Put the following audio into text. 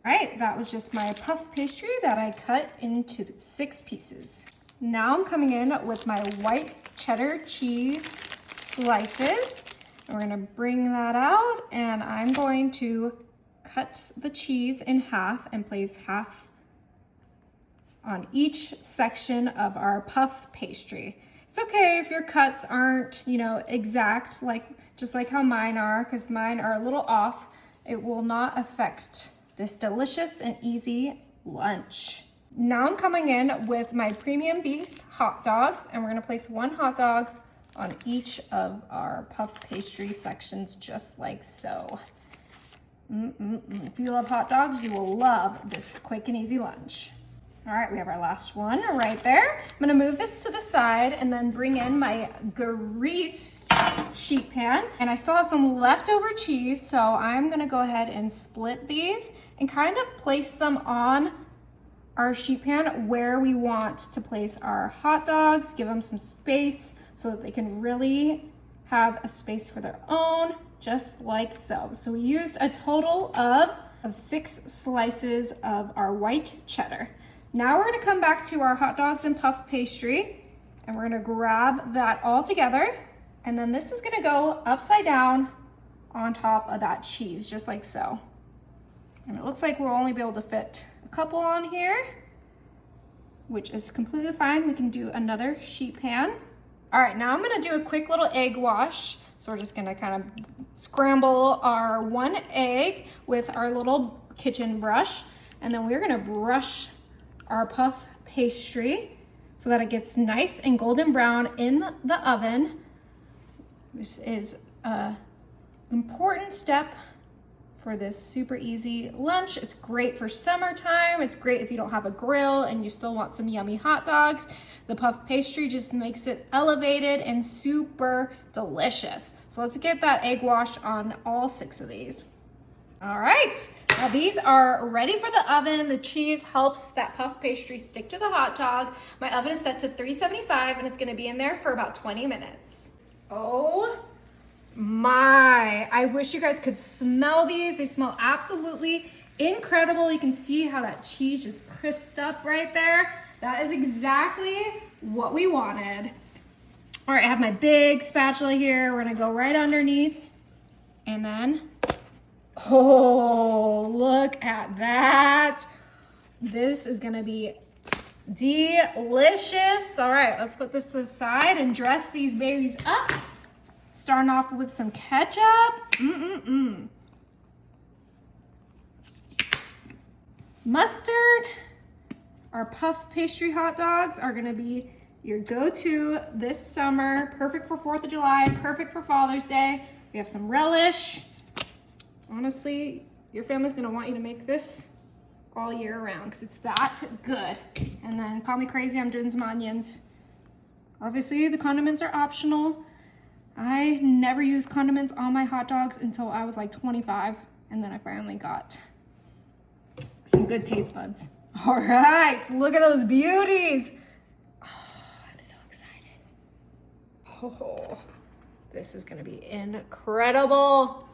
All right, that was just my puff pastry that I cut into 6 pieces. Now I'm coming in with my white cheddar cheese slices. And we're gonna bring that out, and I'm going to cut the cheese in half and place half on each section of our puff pastry. It's okay if your cuts aren't, exact, just like how mine are, because mine are a little off. It will not affect this delicious and easy lunch. Now I'm coming in with my premium beef hot dogs, and we're gonna place 1 hot dog on each of our puff pastry sections, just like so. If you love hot dogs, you will love this quick and easy lunch. All right, we have our last one right there. I'm gonna move this to the side and then bring in my greased sheet pan. And I still have some leftover cheese, so I'm gonna go ahead and split these and kind of place them on our sheet pan where we want to place our hot dogs, give them some space so that they can really have a space for their own, just like so. So we used a total of 6 slices of our white cheddar. Now we're gonna come back to our hot dogs and puff pastry, and we're gonna grab that all together, and then this is gonna go upside down on top of that cheese, just like so. And it looks like we'll only be able to fit a couple on here, which is completely fine. We can do another sheet pan. All right, now I'm gonna do a quick little egg wash. So we're just gonna kind of scramble our 1 egg with our little kitchen brush, and then we're gonna brush our puff pastry so that it gets nice and golden brown in the oven. This is an important step for this super easy lunch. It's great for summertime. It's great if you don't have a grill and you still want some yummy hot dogs. The puff pastry just makes it elevated and super delicious. So let's get that egg wash on all 6 of these. All right, now these are ready for the oven. The cheese helps that puff pastry stick to the hot dog. My oven is set to 375 and it's gonna be in there for about 20 minutes. Oh my, I wish you guys could smell these. They smell absolutely incredible. You can see how that cheese just crisped up right there. That is exactly what we wanted. All right, I have my big spatula here. We're gonna go right underneath, and then, oh, look at that. This is gonna be delicious. All right, let's put this to the side and dress these babies up. Starting off with some ketchup. Mustard. Our puff pastry hot dogs are gonna be your go-to this summer. Perfect for 4th of July, perfect for Father's Day. We have some relish. Honestly, your family's gonna want you to make this all year round because it's that good. And then call me crazy, I'm doing some onions. Obviously, the condiments are optional. I never used condiments on my hot dogs until I was like 25, and then I finally got some good taste buds. All right, look at those beauties. Oh, I'm so excited. Oh, this is gonna be incredible.